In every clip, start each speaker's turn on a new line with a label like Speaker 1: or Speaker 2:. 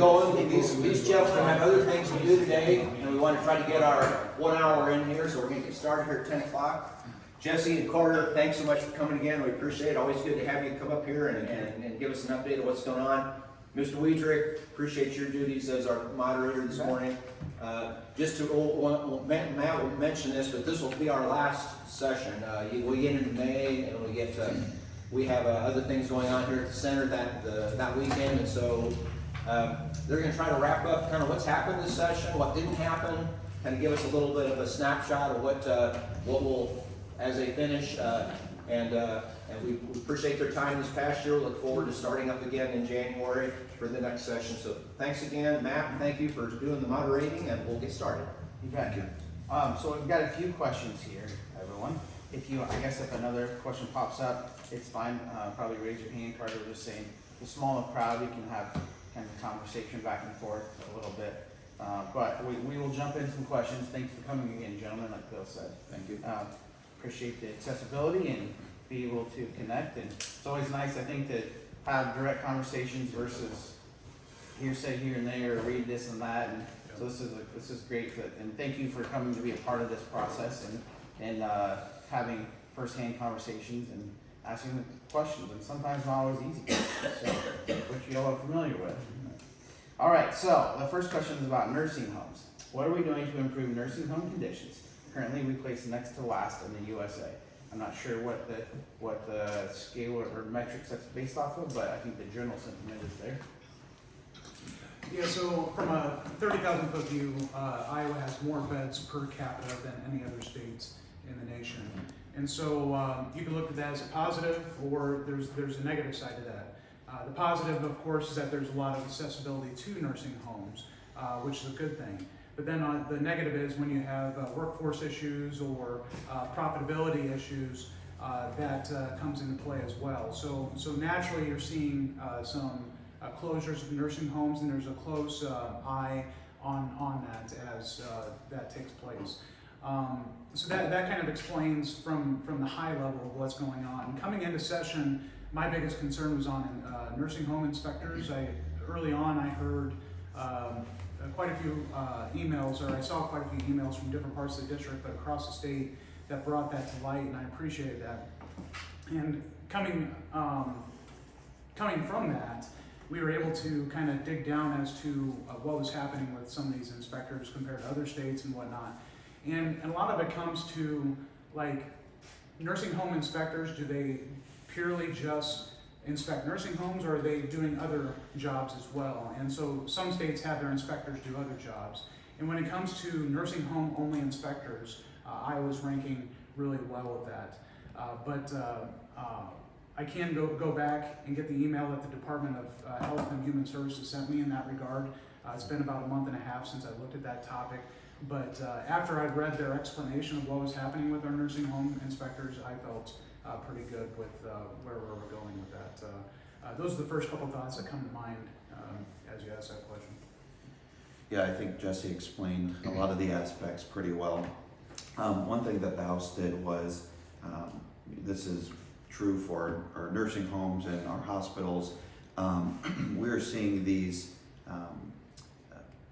Speaker 1: going. These gentlemen have other things to do today, and we want to try to get our 1 hour in here, so we're going to get started here at 10 o'clock. Jesse and Carter, thanks so much for coming again. We appreciate it. Always good to have you come up here and give us an update of what's going on. Mr. Wetrich, appreciate your duties as our moderator this morning. Just to, Matt will mention this, but this will be our last session. We get into May, and we have other things going on here at the center that weekend, and so they're going to try to wrap up kind of what's happened this session, what didn't happen, kind of give us a little bit of a snapshot of what will, as they finish, and we appreciate their time this past year. We look forward to starting up again in January for the next session. So thanks again, Matt. Thank you for doing the moderating, and we'll get started.
Speaker 2: Thank you. So we've got a few questions here, everyone. I guess if another question pops up, it's fine. Probably raise your hand, Carter. We're just saying, the smaller crowd, we can have kind of conversation back and forth a little bit. But we will jump into some questions. Thanks for coming again, gentlemen, like Bill said.
Speaker 1: Thank you.
Speaker 2: Appreciate the accessibility and be able to connect. And it's always nice, I think, to have direct conversations versus hearsay here and there, or read this and that. And so this is great. And thank you for coming to be a part of this process and having firsthand conversations and asking questions. And sometimes not always easy, so which you all are familiar with. All right. So the first question is about nursing homes. What are we doing to improve nursing home conditions? Currently, we place next to last in the USA. I'm not sure what the scale or metrics that's based off of, but I think the general sentiment is there.
Speaker 3: Yeah, so from a 30,000 foot view, Iowa has more beds per capita than any other states in the nation. And so you can look at that as a positive, or there's a negative side to that. The positive, of course, is that there's a lot of accessibility to nursing homes, which is a good thing. But then the negative is when you have workforce issues or profitability issues, that comes into play as well. So naturally you're seeing some closures of nursing homes, and there's a close eye on that as that takes place. So that kind of explains from the high level of what's going on. Coming into session, my biggest concern was on nursing home inspectors. Early on I heard quite a few emails, or I saw quite a few emails from different parts of the district, but across the state, that brought that to light, and I appreciated that. And coming from that, we were able to kind of dig down as to what was happening with some of these inspectors compared to other states and whatnot. And a lot of it comes to, like, nursing home inspectors, do they purely just inspect nursing homes, or are they doing other jobs as well? And so some states have their inspectors do other jobs. And when it comes to nursing home only inspectors, Iowa's ranking really well with that. But I can go back and get the email that the Department of Health and Human Services sent me in that regard. It's been about a month and a half since I looked at that topic. But after I'd read their explanation of what was happening with our nursing home inspectors, I felt pretty good with where we're going with that. Those are the first couple thoughts that come to mind as you ask that question.
Speaker 4: Yeah, I think Jesse explained a lot of the aspects pretty well. One thing that the House did was, this is true for our nursing homes and our hospitals, we're seeing these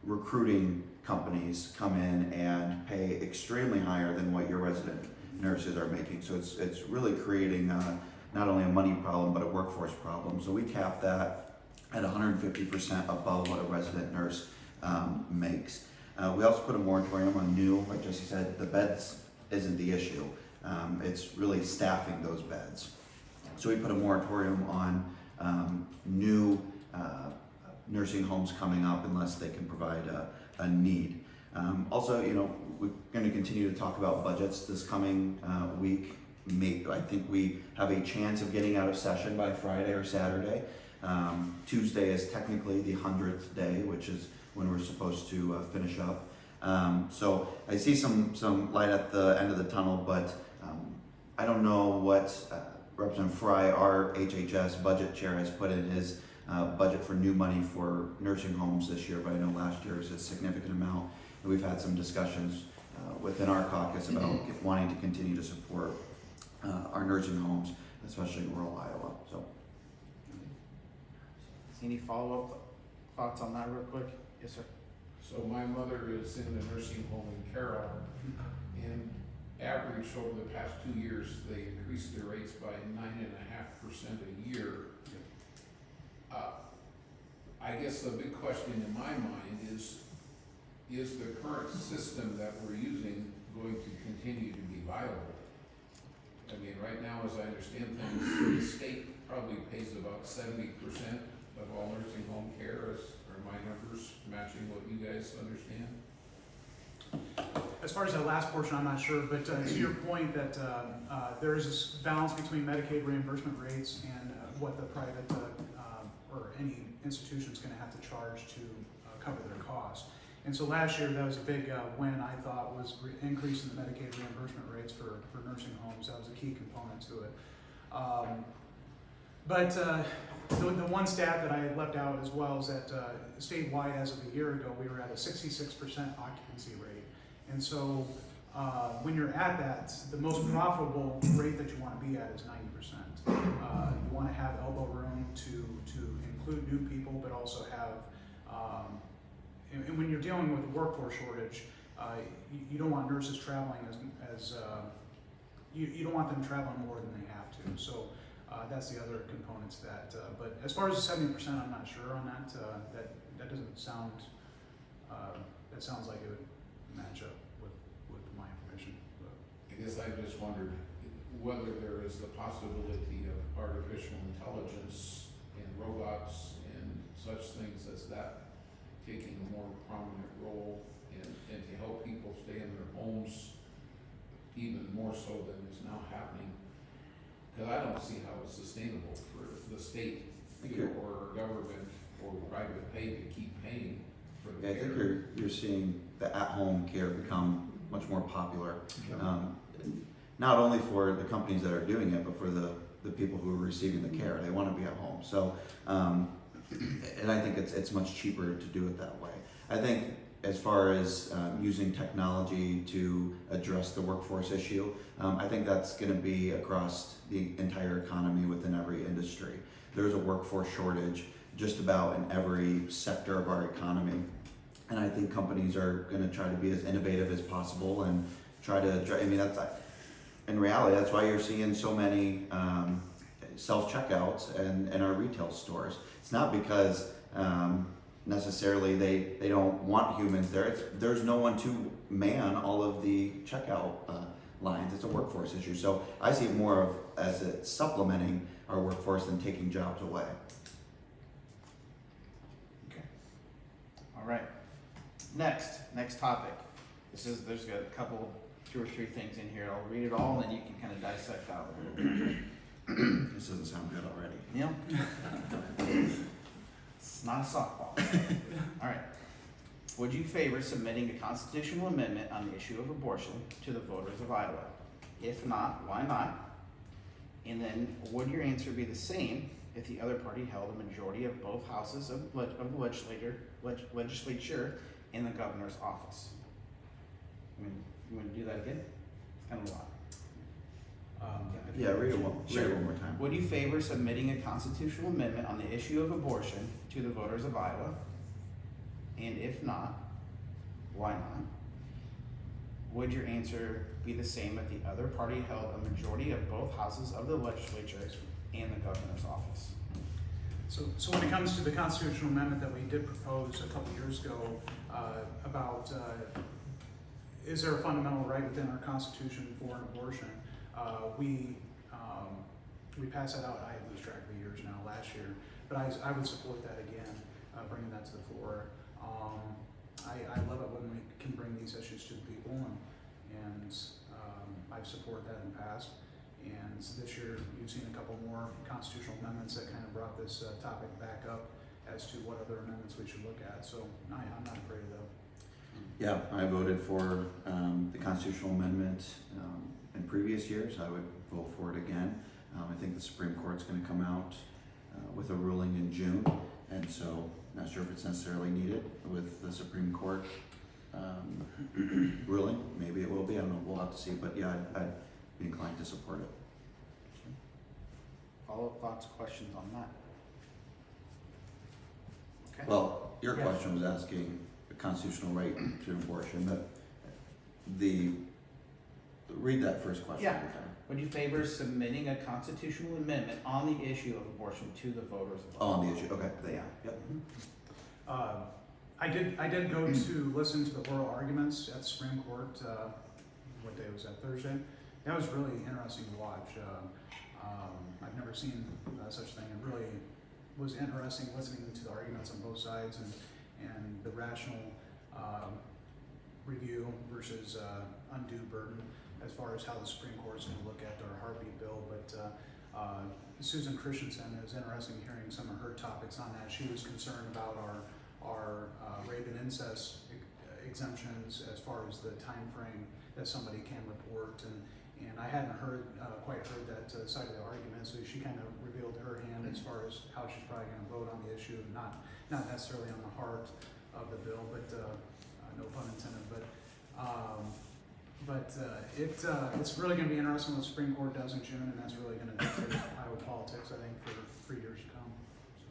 Speaker 4: recruiting companies come in and pay extremely higher than what your resident nurses are making. So it's really creating not only a money problem, but a workforce problem. So we cap that at 150% above what a resident nurse makes. We also put a moratorium on new, like Jesse said, the beds isn't the issue. It's really staffing those beds. So we put a moratorium on new nursing homes coming up unless they can provide a need. Also, we're going to continue to talk about budgets this coming week. I think we have a chance of getting out of session by Friday or Saturday. Tuesday is technically the 100th day, which is when we're supposed to finish up. So I see some light at the end of the tunnel, but I don't know what Representative Fry, our HHS budget chair, has put in his budget for new money for nursing homes this year, but I know last year was a significant amount. And we've had some discussions within our caucus about wanting to continue to support our nursing homes, especially in rural Iowa. So,
Speaker 2: Any follow-up thoughts on that real quick? Yes, sir.
Speaker 5: So my mother is in the nursing home in Carroll, and average over the past 2 years, they increased their rates by 9.5% a year. I guess the big question in my mind is the current system that we're using going to continue to be viable? I mean, right now, as I understand things, the state probably pays about 70% of all nursing home care. Are my numbers matching what you guys understand?
Speaker 3: As far as that last portion, I'm not sure, but to your point that there is this balance between Medicaid reimbursement rates and what the private or any institution is going to have to charge to cover their costs. And so last year, that was a big win, I thought, was increasing the Medicaid reimbursement rates for nursing homes. That was a key component to it. But the one stat that I had left out as well is that statewide, as of a year ago, we were at a 66% occupancy rate. And so when you're at that, the most profitable rate that you want to be at is 90%. You want to have elbow room to include new people, but also have, and when you're dealing with a workforce shortage, you don't want nurses traveling you don't want them traveling more than they have to. So that's the other components that, but as far as the 70%, I'm not sure on that. That doesn't sound, that sounds like it would match up with my information. But.
Speaker 5: I guess I just wondered whether there is the possibility of artificial intelligence and robots and such things as that taking a more prominent role and to help people stay in their homes even more so than is now happening. Because I don't see how it's sustainable for the state or government or private pay to keep paying for the
Speaker 4: Yeah, I
Speaker 5: care.
Speaker 4: think you're seeing the at-home care become much more popular. Not only for the companies that are doing it, but for the people who are receiving the care. They want to be at home. So, and I think it's much cheaper to do it that way. I think as far as using technology to address the workforce issue, I think that's going to be across the entire economy within every industry. There's a workforce shortage just about in every sector of our economy. And I think companies are going to try to be as innovative as possible and try to, I mean, in reality, that's why you're seeing so many self-checkouts in our retail stores. It's not because necessarily they don't want humans there. There's no one to man all of the checkout lines. It's a workforce issue. So I see it more of as it supplementing our workforce than taking jobs away.
Speaker 2: Okay. All right. Next topic. There's got a couple, 2 or 3 things in here. I'll read it all and then you can kind of dissect out a little bit.
Speaker 4: This doesn't sound good already.
Speaker 2: Yeah. It's not a softball. All right. Would you favor submitting a constitutional amendment on the issue of abortion to the voters of Iowa? If not, why not? And then would your answer be the same if the other party held a majority of both houses of the legislature in the governor's office? I mean, you want to do that again? It's kind of a lot.
Speaker 4: Yeah, read it one more time.
Speaker 2: Would you favor submitting a constitutional amendment on the issue of abortion to the voters of Iowa? And if not, why not? Would your answer be the same if the other party held a majority of both houses of the legislature and the governor's office?
Speaker 3: So when it comes to the constitutional amendment that we did propose a couple years ago about is there a fundamental right within our Constitution for an abortion? We passed that out, I lose track of the years now, last year, but I would support that again, bringing that to the floor. I love it when we can bring these issues to the people, and I've supported that in the past. And this year, you've seen a couple more constitutional amendments that kind of brought this topic back up as to what other amendments we should look at. So I'm not afraid of that.
Speaker 4: Yeah, I voted for the constitutional amendment in previous years. I would vote for it again. I think the Supreme Court's going to come out with a ruling in June, and so not sure if it's necessarily needed with the Supreme Court ruling. Maybe it will be. I don't know. We'll have to see. But yeah, I'd be inclined to support it.
Speaker 2: Follow-up thoughts, questions on that? Okay.
Speaker 4: Well, your
Speaker 3: Yeah.
Speaker 4: question was asking the constitutional right to abortion, read that first question.
Speaker 2: Yeah.
Speaker 4: every time.
Speaker 2: Would you favor submitting a constitutional amendment on the issue of abortion to the voters?
Speaker 4: Oh, on the issue, okay,
Speaker 2: Yeah.
Speaker 4: yep.
Speaker 3: I did go to listen to the oral arguments at the Supreme Court, what day was that, Thursday? That was really interesting to watch. I've never seen such a thing. It really was interesting listening to the arguments on both sides and the rational review versus undue burden as far as how the Supreme Court's going to look at our heartbeat bill. But Susan Christensen, it was interesting hearing some of her topics on that. She was concerned about our rape and incest exemptions as far as the time frame that somebody can report, and I hadn't quite heard that side of the argument, so she kind of revealed her hand as far as how she's probably going to vote on the issue, not necessarily on the heart of the bill, but no pun intended. It's really going to be interesting what the Supreme Court does in June, and that's really going to dictate Iowa politics, I think, for years to come. So.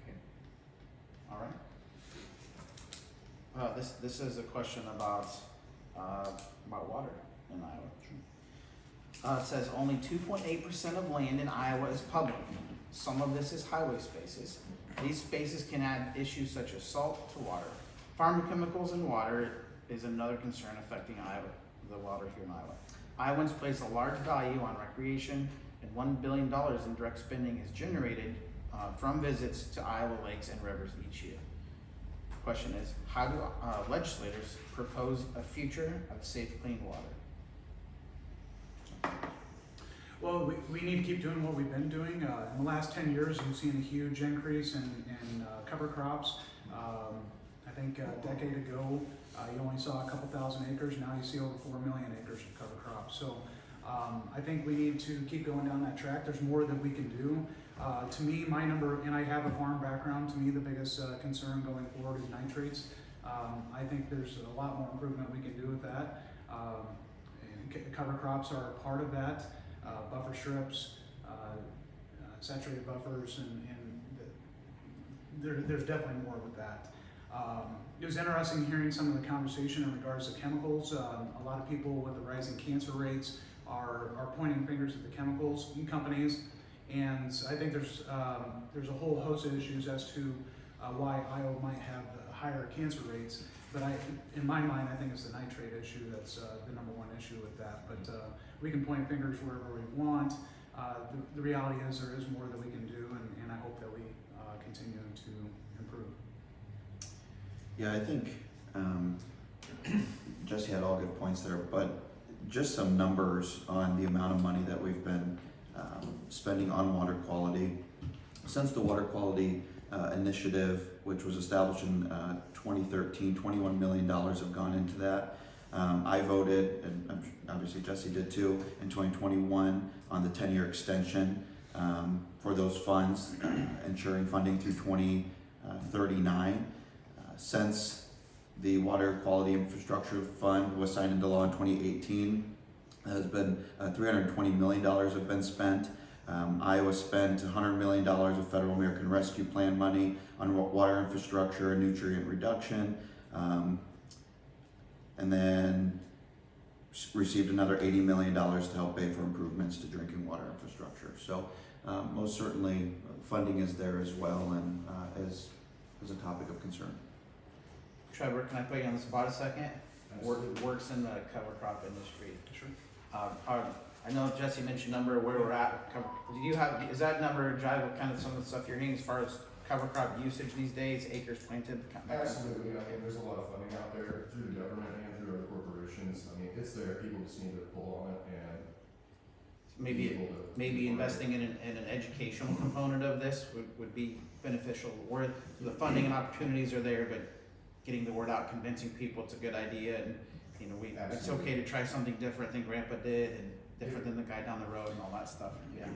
Speaker 2: Okay. All right. This is a question about water in Iowa. It says only 2.8% of land in Iowa is public. Some of this is highway spaces. These spaces can add issues such as salt to water. Farm chemicals in water is another concern affecting the water here in Iowa. Iowans place a large value on recreation, and $1 billion in direct spending is generated from visits to Iowa lakes and rivers each year. The question is, how do legislators propose a future of safe, clean water?
Speaker 3: Well, we need to keep doing what we've been doing. In the last 10 years, we've seen a huge increase in cover crops. I think a decade ago, you only saw a couple thousand acres. Now you see over 4 million acres of cover crops. So I think we need to keep going down that track. There's more that we can do. To me, and I have a farm background, to me the biggest concern going forward is nitrates. I think there's a lot more improvement we can do with that. Cover crops are a part of that. Buffer strips, saturated buffers, and there's definitely more with that. It was interesting hearing some of the conversation in regards to chemicals. A lot of people with the rising cancer rates are pointing fingers at the chemicals companies, and I think there's a whole host of issues as to why Iowa might have higher cancer rates. But in my mind, I think it's the nitrate issue that's the number one issue with that. But we can point fingers wherever we want. The reality is there is more that we can do, and I hope that we continue to improve.
Speaker 4: Yeah, I think Jesse had all good points there, but just some numbers on the amount of money that we've been spending on water quality. Since the water quality initiative, which was established in 2013, $21 million have gone into that. I voted, and obviously Jesse did too, in 2021 on the 10-year extension for those funds, ensuring funding through 2039. Since the Water Quality Infrastructure Fund was signed into law in 2018, has been $320 million have been spent. Iowa spent $100 million of Federal American Rescue Plan money on water infrastructure and nutrient reduction, and then received another $80 million to help pay for improvements to drinking water infrastructure. So most certainly funding is there as well, and is a topic of concern.
Speaker 2: Trevor, can I put you on the spot a second? Works in the cover crop industry.
Speaker 3: Sure.
Speaker 2: I know Jesse mentioned number where we're at. Is that number jive with kind of some of the stuff you're hearing as far as cover crop usage these days, acres planted?
Speaker 6: Absolutely. I mean, there's a lot of funding out there through the government and through our corporations. I mean, it's there. People just need to pull on it and
Speaker 2: maybe investing in an educational component of this would be beneficial. Where the funding and opportunities are there, but getting the word out, convincing people it's a good idea, and it's okay to try something different than Grandpa did, and different than the guy down the road, and all that stuff. Yeah.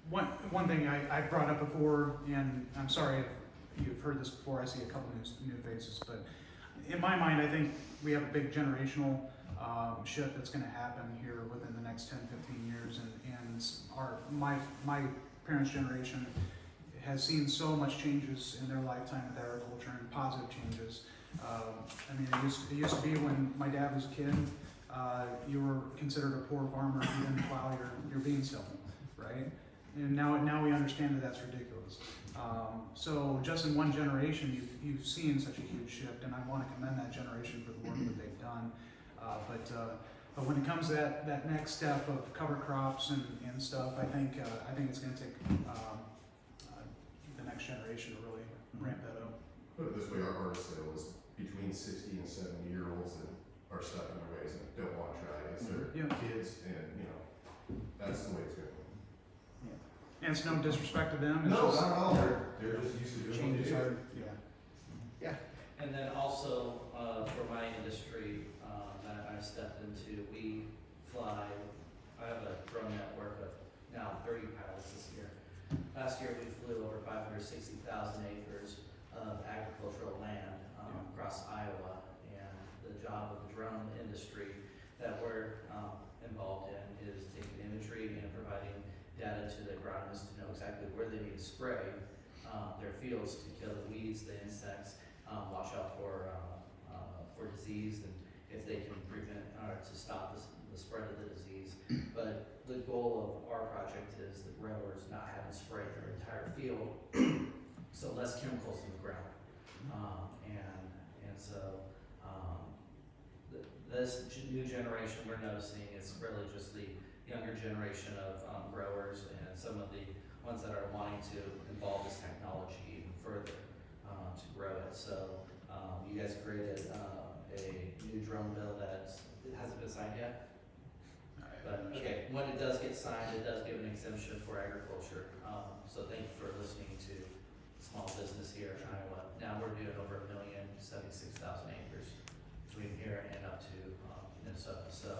Speaker 3: One thing I brought up before, and I'm sorry if you've heard this before. I see a couple new faces, but in my mind, I think we have a big generational shift that's going to happen here within the next 10, 15 years, and my parents' generation has seen so much changes in their lifetime with agriculture and positive changes. I mean, it used to be when my dad was a kid, you were considered a poor farmer if you didn't plow your beans hill, right? And now we understand that that's ridiculous. So just in one generation, you've seen such a huge shift, and I want to commend that generation for the work that they've done. But when it comes to that next step of cover crops and stuff, I think it's going to take the next generation to really ramp that up.
Speaker 6: Put it this way, our harvest sale is between 60 and 70-year-olds that are stuck in their ways and don't want to try. It's their
Speaker 3: Yeah.
Speaker 6: kids, and that's the way it's going.
Speaker 3: And it's no disrespect to them. It's
Speaker 6: No,
Speaker 3: just,
Speaker 6: not at all. They're just used to doing what
Speaker 2: Changes
Speaker 6: they do.
Speaker 2: are, yeah.
Speaker 7: And then also, for my industry, that I stepped into, we fly, I have a drone network of now 30 pilots this year. Last year, we flew over 560,000 acres of agricultural land across Iowa. And the job of the drone industry that we're involved in is taking imagery and providing data to the agronomists to know exactly where they need to spray their fields to kill the weeds, the insects, watch out for disease, and if they can prevent or to stop the spread of the disease. But the goal of our project is the growers not having to spray their entire field, so less chemicals in the ground. And so this new generation we're noticing is really just the younger generation of growers and some of the ones that are wanting to involve this technology even further to grow it. So you guys created a new drone bill that hasn't been signed yet? But, okay, when it does get signed, it does give an exemption for agriculture. So thank you for listening to small business here in Iowa. Now we're doing over 1,076,000 acres between here and up to Minnesota. So,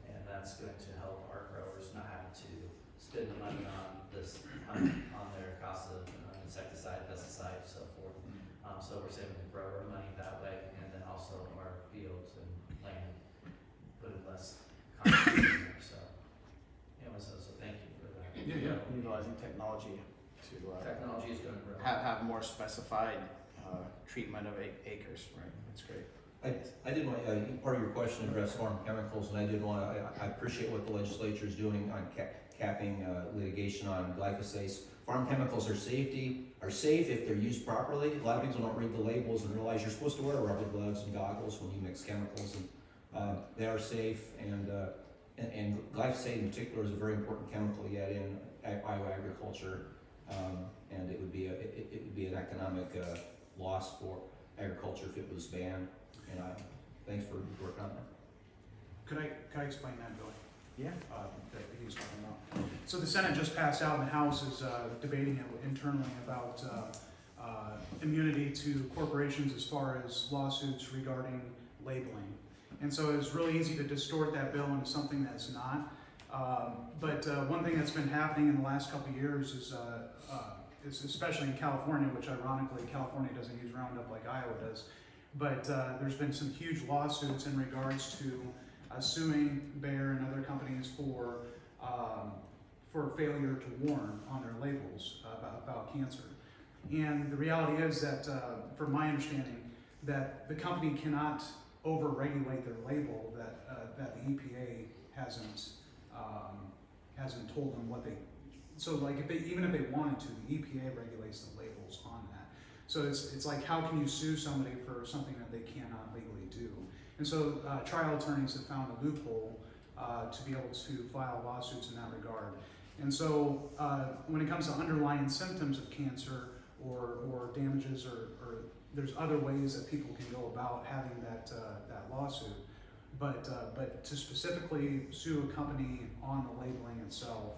Speaker 7: and that's going to help our growers not having to spend money on this, on their cost of insecticide, pesticide, so forth. So we're saving the grower money that way, and then also our fields and land, putting less concrete in there. So, anyway, so thank you for that.
Speaker 3: Yeah.
Speaker 2: Utilizing technology to
Speaker 7: Technology is going to grow.
Speaker 2: have more specified treatment of acres, right? That's great.
Speaker 1: I did want, part of your question addressed farm chemicals, and I did want to, I appreciate what the legislature is doing on capping litigation on glyphosates. Farm chemicals are safe if they're used properly. A lot of people don't read the labels and realize you're supposed to wear rubber gloves and goggles when you mix chemicals, and they are safe. And glyphosate in particular is a very important chemical yet in Iowa agriculture, and it would be an economic loss for agriculture if it was banned. And thanks for working on that.
Speaker 3: could I explain that, Billy?
Speaker 2: Yeah.
Speaker 3: That he was talking about. So the Senate just passed out, and the House is debating it internally about immunity to corporations as far as lawsuits regarding labeling. And so it's really easy to distort that bill into something that's not. But one thing that's been happening in the last couple of years is especially in California, which ironically California doesn't use Roundup like Iowa does, but there's been some huge lawsuits in regards to suing Bayer and other companies for failure to warn on their labels about cancer. And the reality is that, from my understanding, that the company cannot over-regulate their label, that the EPA hasn't told them what they. So like even if they wanted to, the EPA regulates the labels on that. So it's like, how can you sue somebody for something that they cannot legally do? And so trial attorneys have found a loophole to be able to file lawsuits in that regard. And so when it comes to underlying symptoms of cancer or damages or there's other ways that people can go about having that lawsuit. But to specifically sue a company on the labeling itself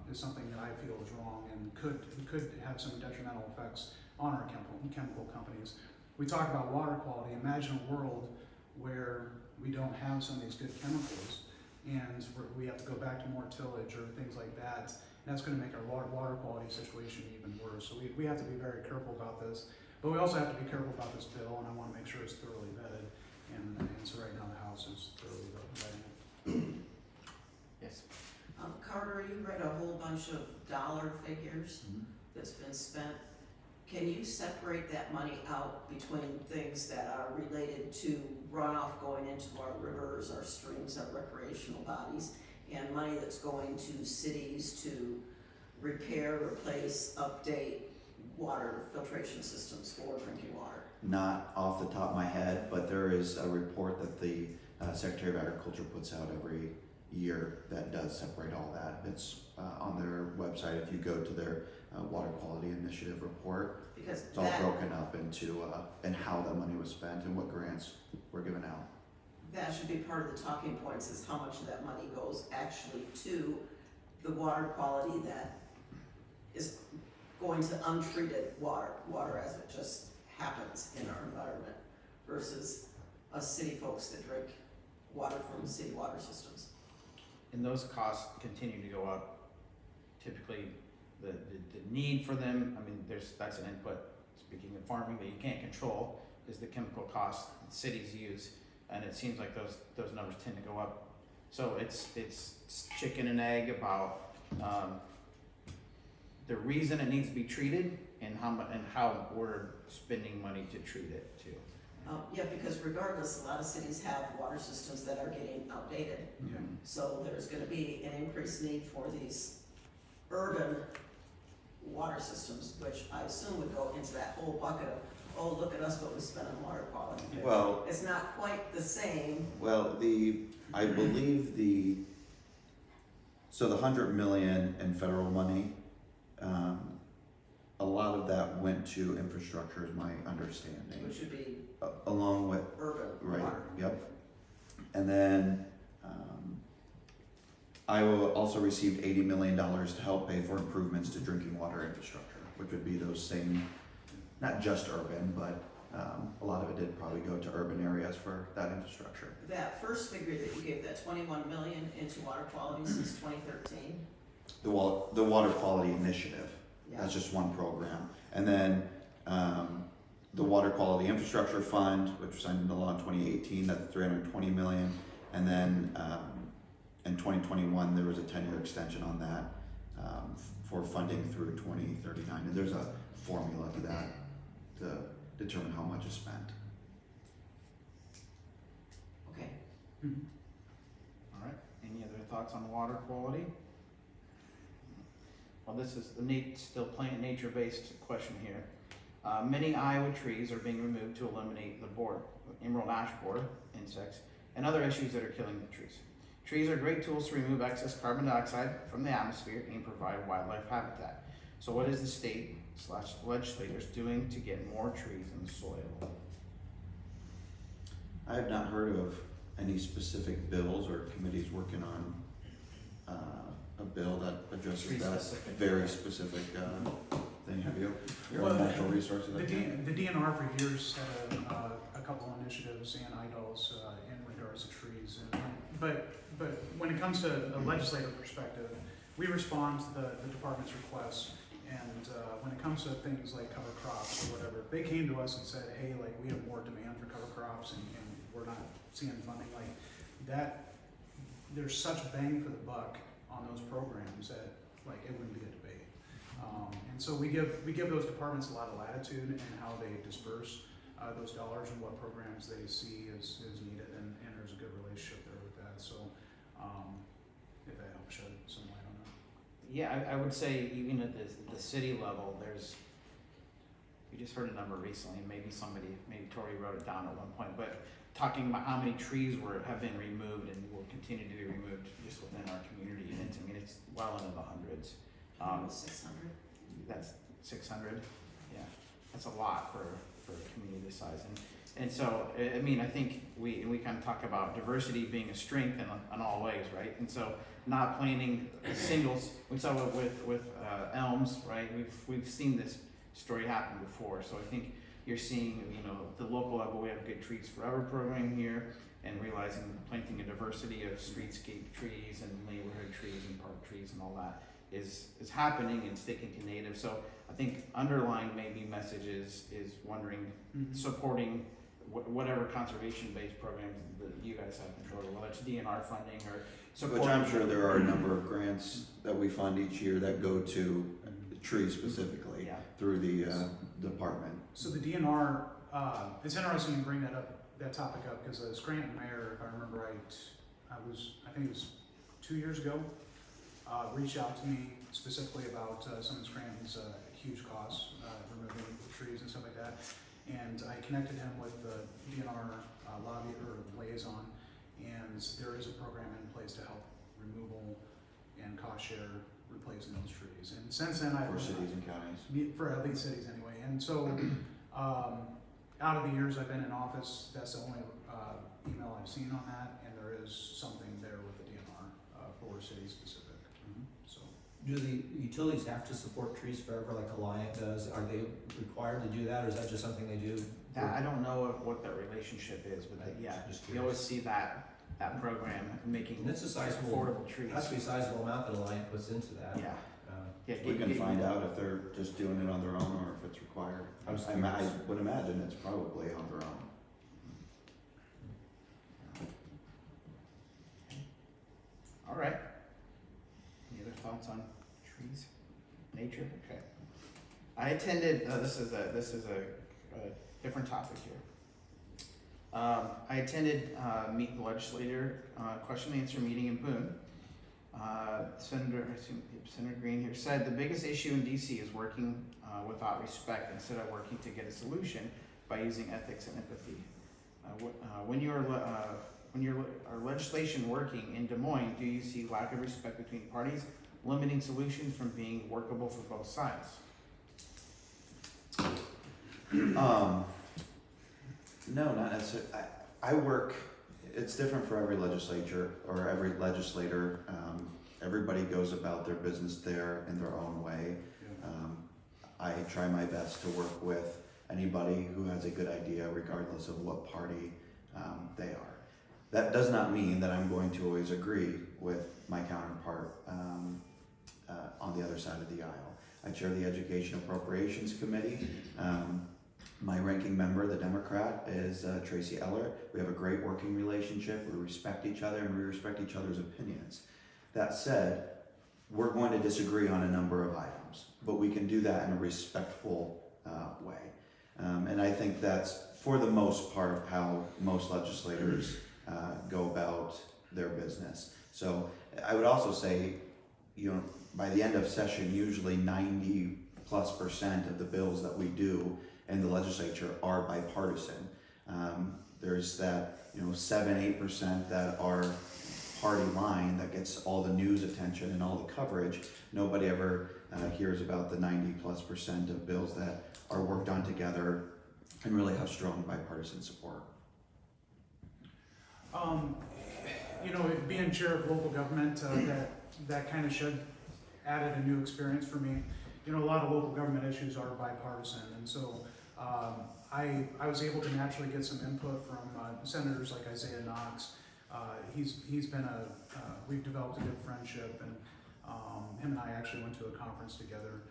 Speaker 3: is something that I feel is wrong and could have some detrimental effects on our chemical companies. We talk about water quality. Imagine a world where we don't have some of these good chemicals and we have to go back to more tillage or things like that. And that's going to make our water quality situation even worse. So we have to be very careful about this. But we also have to be careful about this bill, and I want to make sure it's thoroughly vetted. And so right now the House is thoroughly vetting it.
Speaker 2: Yes.
Speaker 8: Carter, you read a whole bunch of dollar figures that's been spent. Can you separate that money out between things that are related to runoff going into our rivers, our streams, our recreational bodies, and money that's going to cities to repair, replace, update water filtration systems for drinking water?
Speaker 4: Not off the top of my head, but there is a report that the Secretary of Agriculture puts out every year that does separate all that. It's on their website. If you go to their Water Quality Initiative report,
Speaker 8: Because
Speaker 4: it's all
Speaker 8: that,
Speaker 4: broken up into and how the money was spent and what grants were given out.
Speaker 8: that should be part of the talking points, is how much of that money goes actually to the water quality that is going to untreated water as it just happens in our environment, versus us city folks that drink water from city water systems.
Speaker 2: And those costs continue to go up. Typically, the need for them, I mean, that's an input, speaking of farming, that you can't control, is the chemical costs that cities use, and it seems like those numbers tend to go up. So it's chicken and egg about the reason it needs to be treated and how we're spending money to treat it too.
Speaker 8: Yeah, because regardless, a lot of cities have water systems that are getting outdated.
Speaker 3: Yeah.
Speaker 8: So there's gonna be an increased need for these urban water systems, which I assume would go into that whole bucket of, oh, look at us, what we spend on water quality.
Speaker 4: Well,
Speaker 8: It's not quite the same.
Speaker 4: well, I believe so the 100 million in federal money, a lot of that went to infrastructure, is my understanding,
Speaker 8: Which should be
Speaker 4: along with
Speaker 8: urban
Speaker 4: right.
Speaker 8: water.
Speaker 4: Yep. And then Iowa also received $80 million to help pay for improvements to drinking water infrastructure, which would be those same, not just urban, but a lot of it did probably go to urban areas for that infrastructure.
Speaker 8: That first figure that you gave, that 21 million into water quality since 2013.
Speaker 4: The Water Quality Initiative,
Speaker 8: Yeah.
Speaker 4: that's just one program. And then the Water Quality Infrastructure Fund, which was signed into law in 2018, that's 320 million. And then in 2021, there was a 10-year extension on that for funding through 2039. And there's a formula to that to determine how much is spent.
Speaker 8: Okay.
Speaker 2: All right, any other thoughts on water quality? Well, this is still plant nature-based question here. Many Iowa trees are being removed to eliminate the emerald ash borer insects and other issues that are killing the trees. Trees are great tools to remove excess carbon dioxide from the atmosphere and provide wildlife habitat. So what is the state/legislators doing to get more trees in the soil?
Speaker 4: I have not heard of any specific bills or committees working on a bill that addresses
Speaker 2: Tree
Speaker 4: that
Speaker 2: specific.
Speaker 4: very specific thing. Have you? Your
Speaker 3: Well,
Speaker 4: natural resources.
Speaker 3: The,
Speaker 4: I think?
Speaker 3: the DNR for years had a couple initiatives and IDLs in regards to trees. But when it comes to a legislative perspective, we respond to the department's requests. And when it comes to things like cover crops or whatever, they came to us and said, hey, like, we have more demand for cover crops and we're not seeing funding like that. There's such bang for the buck on those programs that, like, it wouldn't be a debate. And so we give those departments a lot of latitude in how they disperse those dollars and what programs they see is needed, and there's a good relationship there with that. So if that helps shed some light on that.
Speaker 2: Yeah, I would say even at the city level, we just heard a number recently, and maybe Tori wrote it down at one point, but talking about how many trees have been removed and will continue to be removed just within our community units. I mean, it's well into the hundreds.
Speaker 8: 600.
Speaker 2: That's 600, yeah, that's a lot for a community this size. And so, I mean, I think we kind of talk about diversity being a strength in all ways, right? And so not planting singles, we saw it with elms, right? We've seen this story happen before. So I think you're seeing, the local level, we have Good Trees Forever program here, and realizing planting a diversity of streetscape trees and neighborhood trees and park trees and all that is happening and sticking to native. So I think underlying maybe messages is wondering, supporting whatever conservation-based programs that you guys have control of, whether it's DNR funding or support.
Speaker 4: Which I'm sure there are a number of grants that we fund each year that go to trees specifically
Speaker 2: Yeah.
Speaker 4: through the department.
Speaker 3: So the DNR, it's interesting you bring that topic up, because the Scranton mayor, if I remember right, I think it was 2 years ago, reached out to me specifically about some of Scranton's huge costs, removing trees and stuff like that. And I connected him with the DNR lobby or liaison, and there is a program in place to help removal and cost share replacing those trees. And since then,
Speaker 4: For cities and counties.
Speaker 3: for at least cities anyway. And so, out of the years I've been in office, that's the only email I've seen on that, and there is something there with the DNR for city specific. So,
Speaker 9: Do the utilities have to support trees forever like Alliant does? Are they required to do that, or is that just something they do?
Speaker 2: I don't know what that relationship is, but yeah,
Speaker 9: Just
Speaker 2: you always
Speaker 9: curious.
Speaker 2: see that program making
Speaker 9: And it's a sizable,
Speaker 2: affordable trees.
Speaker 9: has to be a sizable amount that Alliant puts into that.
Speaker 2: Yeah.
Speaker 9: Um,
Speaker 2: Yeah,
Speaker 4: We can find out if they're just doing it on their own or if it's required.
Speaker 9: I was
Speaker 4: I
Speaker 9: curious.
Speaker 4: would imagine it's probably on their own.
Speaker 2: All right. Any other thoughts on trees, nature? Okay. I attended. This is a different topic here. I attended meet the legislator question and answer meeting in Boone. Senator Green here said the biggest issue in DC is working without respect instead of working to get a solution by using ethics and empathy. When our legislation working in Des Moines, do you see lack of respect between parties, limiting solutions from being workable for both sides?
Speaker 4: No, not necessarily. I work, it's different for every legislature or every legislator. Everybody goes about their business there in their own way. I try my best to work with anybody who has a good idea, regardless of what party they are. That does not mean that I'm going to always agree with my counterpart on the other side of the aisle. I chair the Education Appropriations Committee. My ranking member, the Democrat, is Tracy Eller. We have a great working relationship. We respect each other and we respect each other's opinions. That said, we're going to disagree on a number of items, but we can do that in a respectful way. And I think that's, for the most part, how most legislators go about their business. So I would also say, by the end of session, usually 90+% of the bills that we do in the legislature are bipartisan. There's that 7-8% that are party line that gets all the news attention and all the coverage. Nobody ever hears about the 90+% of bills that are worked on together and really have strong bipartisan support.
Speaker 3: Being chair of local government, that kind of added a new experience for me. A lot of local government issues are bipartisan, and so I was able to naturally get some input from senators like Isaiah Knox. He's been we've developed a good friendship, and him and I actually went to a conference together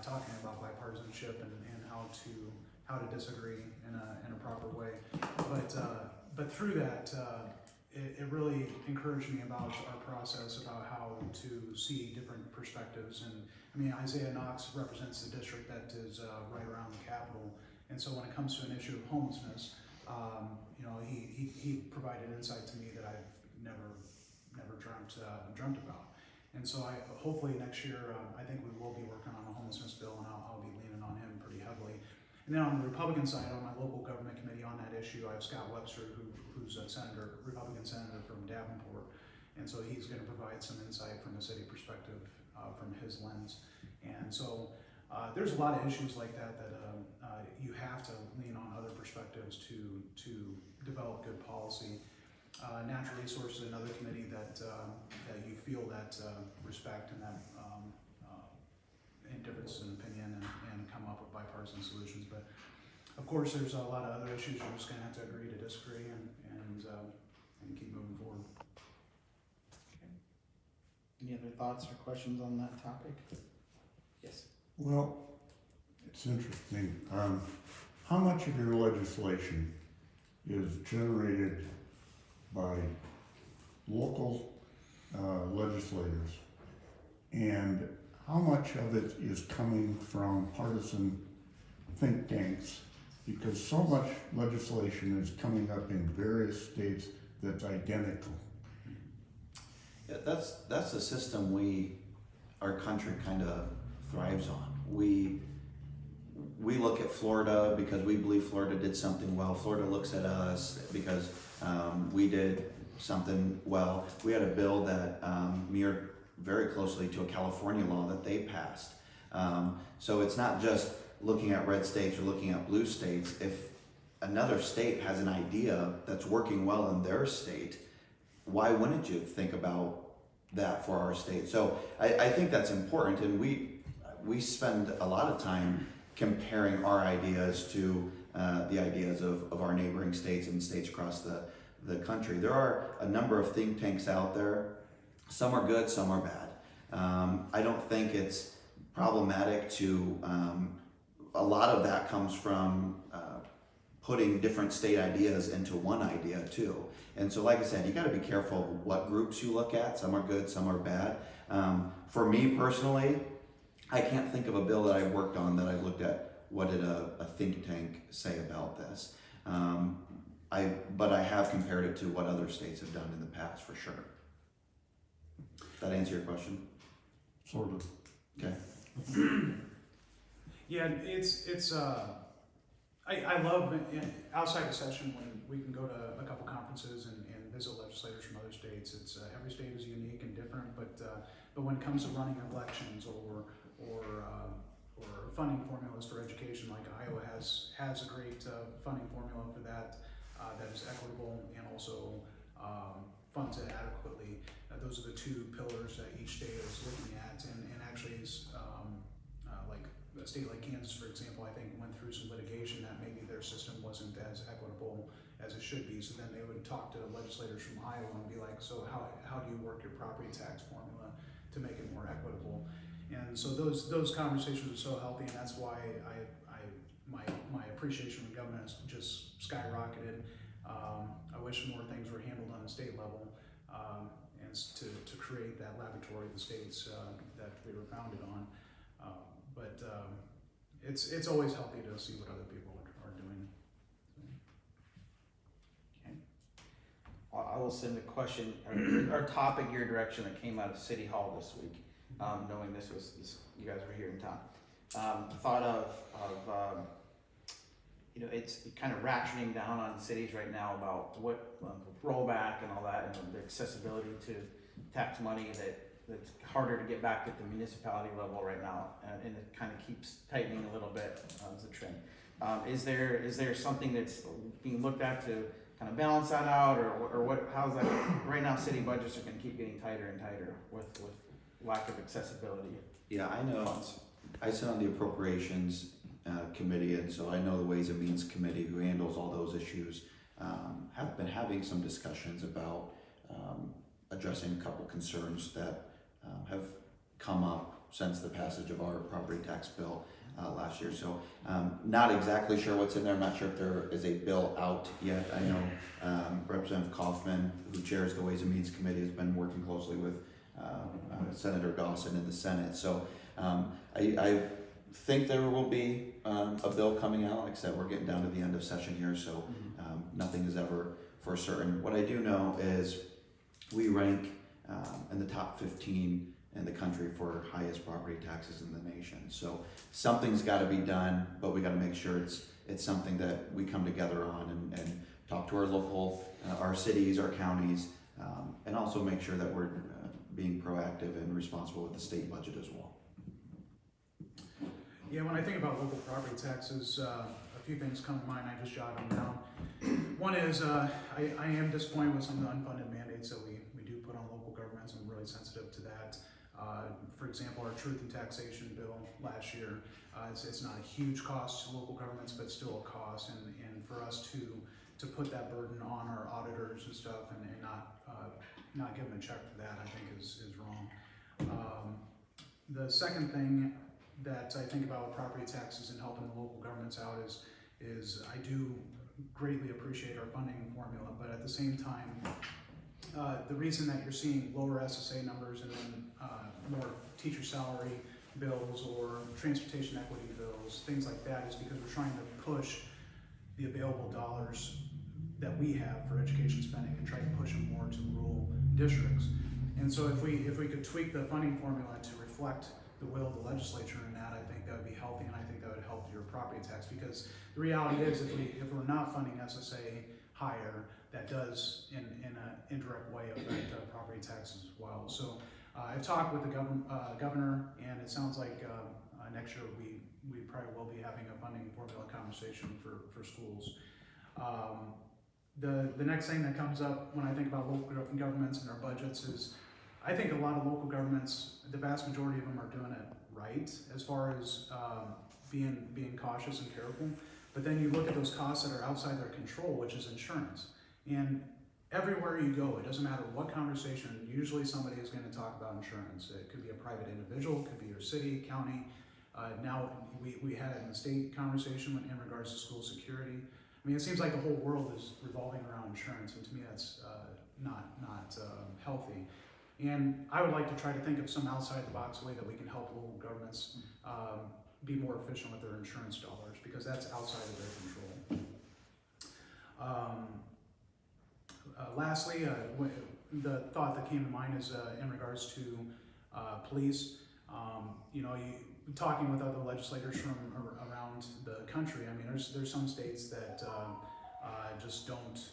Speaker 3: talking about bipartisanship and how to disagree in a proper way. But through that, it really encouraged me about our process, about how to see different perspectives. And I mean, Isaiah Knox represents the district that is right around the Capitol, and so when it comes to an issue of homelessness, he provided insight to me that I've never dreamt about. And so hopefully next year, I think we will be working on a homelessness bill, and I'll be leaning on him pretty heavily. And then on the Republican side, on my local government committee on that issue, I have Scott Webster, who's a Republican senator from Davenport, and so he's going to provide some insight from a city perspective from his lens. And so there's a lot of issues like that you have to lean on other perspectives to develop good policy. Natural Resources, another committee that you feel that respect and that difference in opinion and come up with bipartisan solutions. But of course, there's a lot of other issues you're just going to have to agree to disagree and keep moving forward.
Speaker 2: Okay. Any other thoughts or questions on that topic? Yes.
Speaker 10: Well, it's interesting. How much of your legislation is generated by local legislators, and how much of it is coming from partisan think tanks, because so much legislation is coming up in various states that's identical.
Speaker 4: Yeah, that's the system our country kind of thrives on. We look at Florida because we believe Florida did something well. Florida looks at us because we did something well. We had a bill that mirrored very closely to a California law that they passed. So it's not just looking at red states or looking at blue states. If another state has an idea that's working well in their state, why wouldn't you think about that for our state? So I think that's important, and we spend a lot of time comparing our ideas to the ideas of our neighboring states and states across the country. There are a number of think tanks out there. Some are good, some are bad. I don't think it's problematic to, a lot of that comes from putting different state ideas into one idea too. And so like I said, you gotta be careful of what groups you look at. Some are good, some are bad. For me personally, I can't think of a bill that I worked on that I looked at what did a think tank say about this. But I have compared it to what other states have done in the past for sure. That answer your question?
Speaker 10: Sort of.
Speaker 4: Okay.
Speaker 3: Yeah, I love outside of session when we can go to a couple conferences and visit legislators from other states. It's every state is unique and different, but when it comes to running elections or funding formulas for education, like Iowa has a great funding formula for that that is equitable and also funds it adequately. Those are the two pillars that each state is looking at, and actually is like a state like Kansas, for example, I think went through some litigation that maybe their system wasn't as equitable as it should be. So then they would talk to legislators from Iowa and be like, so how do you work your property tax formula to make it more equitable? And so those conversations are so healthy, and that's why my appreciation for government has just skyrocketed. I wish more things were handled on the state level, and to create that laboratory of the states that we were founded on. But it's always healthy to see what other people are doing.
Speaker 2: Okay. I will send a question or topic your direction that came out of City Hall this week, knowing this you guys were here in town. Thought of it's kind of ratcheting down on cities right now about what rollback and all that, and the accessibility to tax money that's harder to get back at the municipality level right now, and it kind of keeps tightening a little bit as a trend. Is there something that's being looked at to kind of balance that out, or what? How's that? Right now, city budgets are going to keep getting tighter and tighter with lack of accessibility.
Speaker 4: Yeah, I know. I sit on the appropriations committee, and so I know the Ways and Means Committee, who handles all those issues, have been having some discussions about addressing a couple concerns that have come up since the passage of our property tax bill last year. So not exactly sure what's in there. I'm not sure if there is a bill out yet. I know Representative Kaufman, who chairs the Ways and Means Committee, has been working closely with Senator Dawson in the Senate. So I think there will be a bill coming out. Like I said, we're getting down to the end of session here, so nothing is ever for certain. What I do know is we rank in the top 15 in the country for highest property taxes in the nation. So something's got to be done, but we got to make sure it's something that we come together on and talk to our local, our cities, our counties, and also make sure that we're being proactive and responsible with the state budget as well.
Speaker 3: Yeah, when I think about local property taxes, a few things come to mind. I just jotted them down. One is I am disappointed with some of the unfunded mandates that we do put on local governments. I'm really sensitive to that. For example, our truth in taxation bill last year, it's not a huge cost to local governments, but still a cost. And for us to put that burden on our auditors and stuff and not give them a check for that, I think is wrong. The second thing that I think about with property taxes and helping the local governments out is I do greatly appreciate our funding formula, but at the same time, the reason that you're seeing lower SSA numbers and then more teacher salary bills or transportation equity bills, things like that, is because we're trying to push the available dollars that we have for education spending and try to push them more to rural districts. And so if we could tweak the funding formula to reflect the will of the legislature in that, I think that would be healthy, and I think that would help your property tax, because the reality is if we're not funding SSA higher, that does in an indirect way affect property taxes as well. So I've talked with the governor, and it sounds like next year we probably will be having a funding formula conversation for schools. The next thing that comes up when I think about local governments and our budgets is, I think a lot of local governments, the vast majority of them are doing it right as far as being cautious and careful. But then you look at those costs that are outside their control, which is insurance. And everywhere you go, it doesn't matter what conversation, usually somebody is going to talk about insurance. It could be a private individual, it could be your city, county. Now we had it in the state conversation in regards to school security. I mean, it seems like the whole world is revolving around insurance, and to me that's not healthy. And I would like to try to think of some outside the box way that we can help local governments be more efficient with their insurance dollars, because that's outside of their control. Lastly, the thought that came to mind is in regards to police. Talking with other legislators from around the country, I mean, there's some states that just don't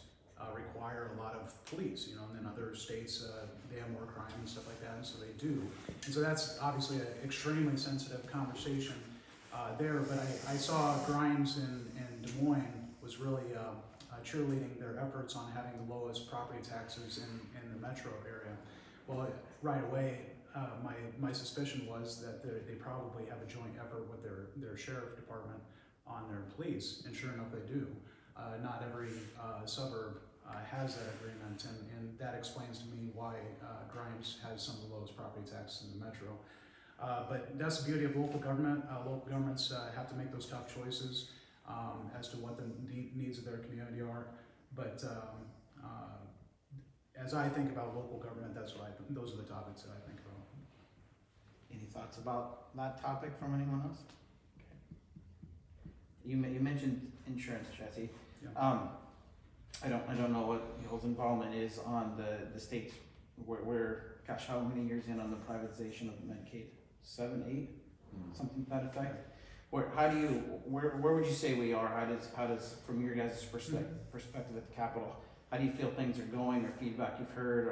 Speaker 3: require a lot of police, and then other states, they have more crime and stuff like that, and so they do. And so that's obviously an extremely sensitive conversation there, but I saw Grimes in Des Moines was really cheerleading their efforts on having the lowest property taxes in the metro area. Well, right away, my suspicion was that they probably have a joint effort with their sheriff department on their police, and sure enough they do. Not every suburb has that agreement, and that explains to me why Grimes has some of the lowest property taxes in the metro. But that's the beauty of local government. Local governments have to make those tough choices as to what the needs of their community are. But as I think about local government, those are the topics that I think about.
Speaker 2: Any thoughts about that topic from anyone else? Okay. You mentioned insurance, Jesse.
Speaker 3: Yeah.
Speaker 2: I don't know what y'all's involvement is on the states where gosh, how many years in on the privatization of Medicaid? 7, 8, something to that effect. Where would you say we are? How does from your guys' perspective at the Capitol, how do you feel things are going, or feedback you've heard,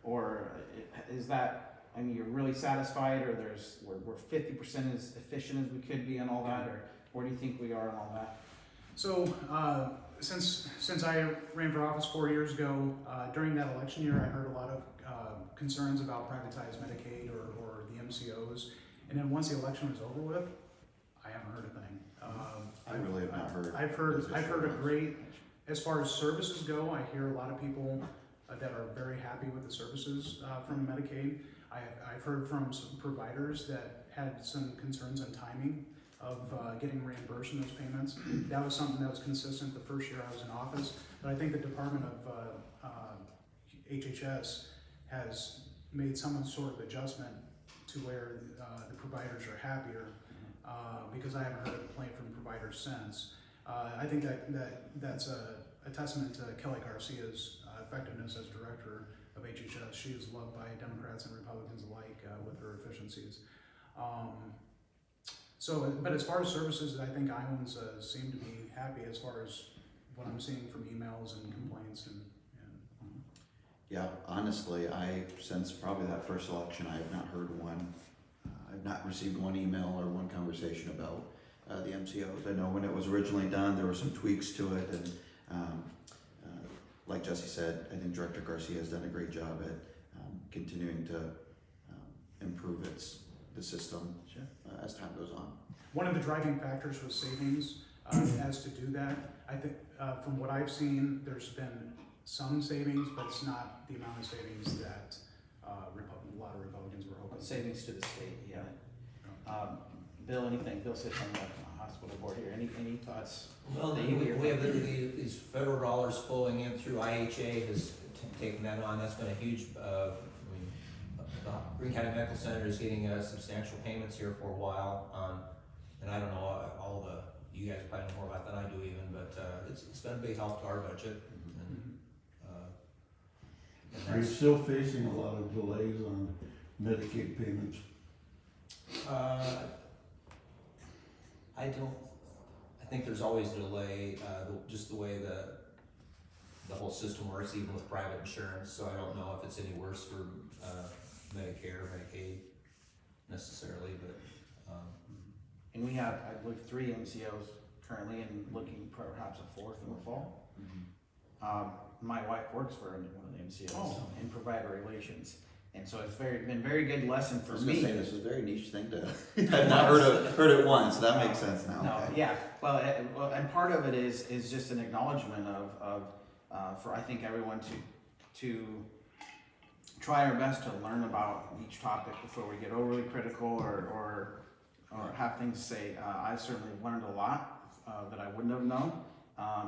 Speaker 2: or is that, I mean, you're really satisfied, or we're 50% as efficient as we could be and all that, or where do you think we are and all that?
Speaker 3: So since I ran for office 4 years ago, during that election year, I heard a lot of concerns about privatized Medicaid or the MCOs, and then once the election was over with, I haven't heard a thing.
Speaker 4: I really have not heard.
Speaker 3: I've heard a great, as far as services go, I hear a lot of people that are very happy with the services from Medicaid. I've heard from some providers that had some concerns on timing of getting reimbursed in those payments. That was something that was consistent the first year I was in office, but I think the Department of HHS has made some sort of adjustment to where the providers are happier, because I haven't heard a complaint from providers since. I think that's a testament to Kelly Garcia's effectiveness as director of HHS. She is loved by Democrats and Republicans alike with her efficiencies. But as far as services, I think Iowans seem to be happy as far as what I'm seeing from emails and complaints and
Speaker 4: Yeah, honestly, since probably that first election, I have not heard one. I've not received one email or one conversation about the MCOs. I know when it was originally done, there were some tweaks to it, and like Jesse said, I think Director Garcia has done a great job at continuing to improve the system as time goes on.
Speaker 3: one of the driving factors was savings as to do that. I think from what I've seen, there's been some savings, but it's not the amount of savings that a lot of Republicans were hoping.
Speaker 2: Savings to the state, yeah. Bill, anything? Bill sits on the hospital for the board here. Any thoughts?
Speaker 9: Well, we have these federal dollars flowing in through IHA has taken that on. That's been a huge, the Green County Medical Center is getting substantial payments here for a while. And I don't know all you guys probably know more about than I do even, but it's been a big help to our budget. And
Speaker 10: Are you still facing a lot of delays on Medicaid payments?
Speaker 9: I think there's always a delay, just the way the whole system works, even with private insurance, so I don't know if it's any worse for, Medicare or Medicaid necessarily, but,
Speaker 2: And we have, I believe, 3 MCOs currently, and looking perhaps a 4th in the fall. My wife works for one of the MCOs in provider relations, and so it's been very good lesson for
Speaker 4: I was
Speaker 2: me.
Speaker 4: gonna say, this is a very niche thing to, I've not heard it once, so that makes sense now.
Speaker 2: No,
Speaker 4: Okay.
Speaker 2: yeah, well, and part of it is just an acknowledgement for I think everyone to try our best to learn about each topic before we get overly critical or have things to say. I've certainly learned a lot that I wouldn't have known,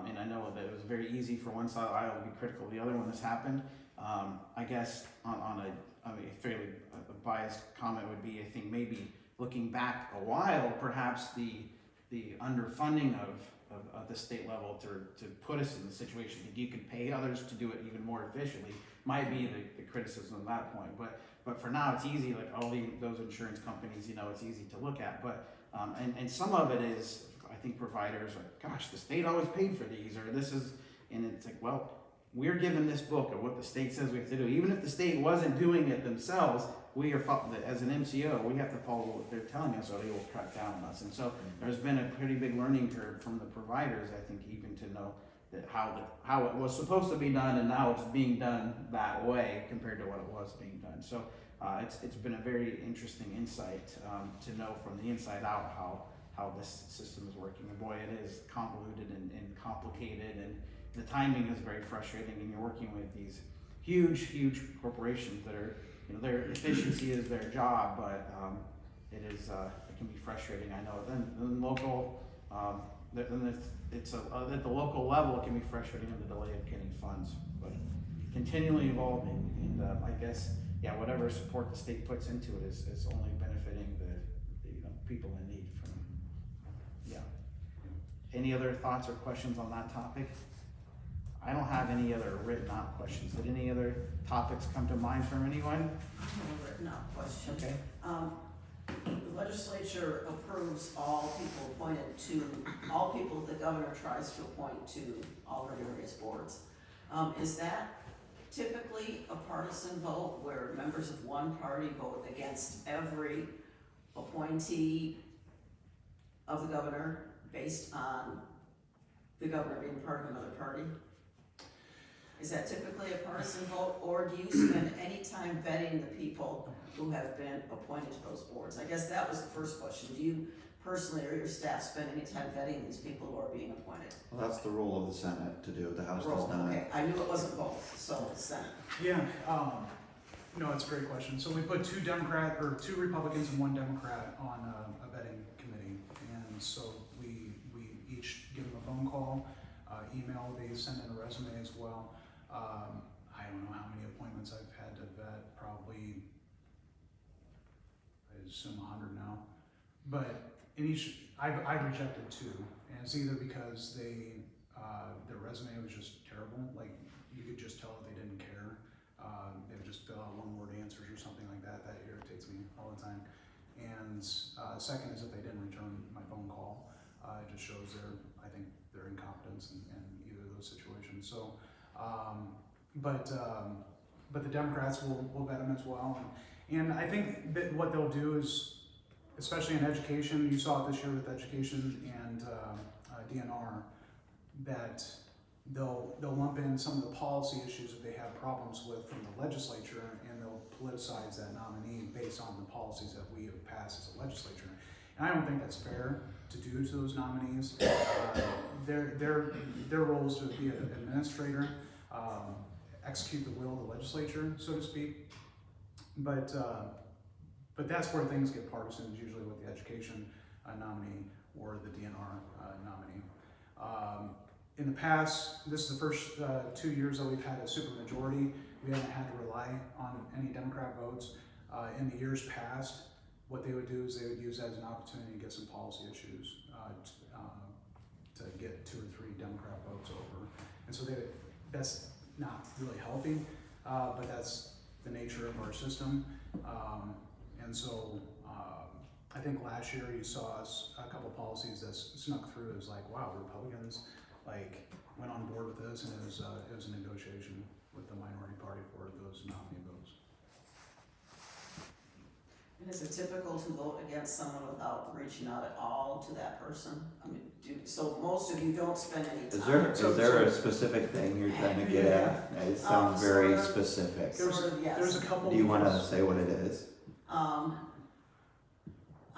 Speaker 2: and I know that it was very easy for one side of the aisle to be critical of the other when this happened. I guess on a fairly biased comment would be, I think maybe looking back a while, perhaps the underfunding of the state level to put us in the situation that you could pay others to do it even more efficiently might be the criticism at that point. But for now, it's easy, like all those insurance companies, it's easy to look at. But and some of it is, I think providers are, gosh, the state always paid for these, or this is, and it's like, well, we're given this book of what the state says we have to do. Even if the state wasn't doing it themselves, we are, as an MCO, we have to follow what they're telling us, or they will cut down on us. And so there's been a pretty big learning curve from the providers, I think, even to know that how it was supposed to be done, and now it's being done that way compared to what it was being done. So it's been a very interesting insight to know from the inside out how this system is working. And boy, it is convoluted and complicated, and the timing is very frustrating, and you're working with these huge corporations that are, their efficiency is their job, but it can be frustrating, I know. Then local, at the local level, it can be frustrating in the delay of getting funds, but continually evolving, and I guess, whatever support the state puts into it is only benefiting the people in need from, Any other thoughts or questions on that topic? I don't have any other written out questions. Did any other topics come to mind from anyone?
Speaker 8: I have a written out question.
Speaker 2: Okay.
Speaker 8: The legislature approves all people the governor tries to appoint to all the various boards. Is that typically a partisan vote where members of one party vote against every appointee of the governor based on the governor being part of another party? Is that typically a partisan vote, or do you spend any time vetting the people who have been appointed to those boards? I guess that was the first question. Do you personally or your staff spend any time vetting these people who are being appointed?
Speaker 4: Well, that's the role of the Senate to do, the House does not.
Speaker 8: Okay, I knew it wasn't both, so the Senate.
Speaker 3: Yeah, no, it's a great question. So we put 2 Republicans and 1 Democrat on a vetting committee, and so we each give them a phone call, email, they send in a resume as well. I don't know how many appointments I've had to vet, probably, I assume 100 now. But in each, I've rejected 2, and it's either because their resume was just terrible, like you could just tell that they didn't care. They would just fill out one-word answers or something like that. That irritates me all the time. And second is if they didn't return my phone call. It just shows their incompetence in either of those situations. So, but the Democrats will vet them as well. And I think that what they'll do is, especially in education, you saw it this year with education and DNR, that they'll lump in some of the policy issues that they have problems with from the legislature, and they'll politicize that nominee based on the policies that we have passed as a legislature. And I don't think that's fair to do to those nominees. Their role is to be an administrator, execute the will of the legislature, so to speak. But that's where things get partisan, is usually with the education nominee. or the DNR nominee. In the past, this is the first 2 years that we've had a supermajority. We haven't had to rely on any Democrat votes. In the years past, what they would do is they would use that as an opportunity to get some policy issues to get 2 or 3 Democrat votes over. And so that's not really healthy, but that's the nature of our system. And so I think last year you saw us, a couple policies that snuck through. It was like, wow, Republicans like went on board with this, and it was a negotiation with the minority party for those nominee votes.
Speaker 8: And is it typical to vote against someone without reaching out at all to that person? I mean, so most of you don't spend any time.
Speaker 4: Is there a specific thing you're trying to get at? It sounds very
Speaker 8: sort of.
Speaker 4: specific.
Speaker 8: Sort of, yes.
Speaker 3: There's a couple.
Speaker 4: Do you want to say what it is?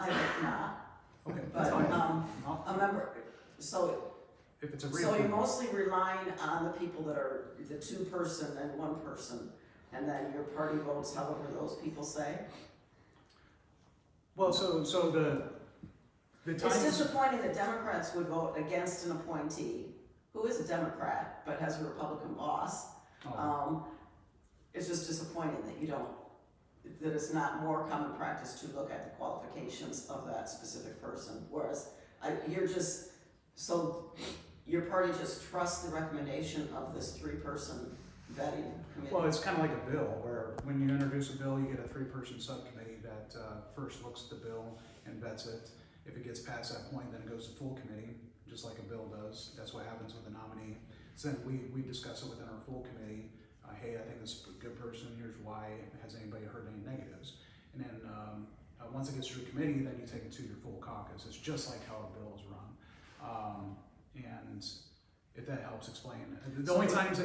Speaker 8: I hope not,
Speaker 3: Okay,
Speaker 8: but,
Speaker 3: that's fine.
Speaker 8: a member, so
Speaker 3: If it's a
Speaker 8: So you're
Speaker 3: reappointment.
Speaker 8: mostly relying on the people that are the 2 person and 1 person, and then your party votes however those people say?
Speaker 3: Well, so the
Speaker 8: It's
Speaker 3: times.
Speaker 8: disappointing that Democrats would vote against an appointee who is a Democrat but has a Republican boss.
Speaker 3: Oh,
Speaker 8: It's just disappointing that you don't, that it's not more common practice to look at the qualifications of that specific person, whereas your party just trusts the recommendation of this 3-person vetting committee?
Speaker 3: well, it's kind of like a bill, where when you introduce a bill, you get a 3-person subcommittee that first looks at the bill and vets it. If it gets past that point, then it goes to full committee, just like a bill does. That's what happens with a nominee. So then we discuss it within our full committee. Hey, I think this is a good person, here's why. Has anybody heard any negatives? And then once it gets through committee, then you take it to your full caucus. It's just like how a bill is run. And if that helps explain. The only times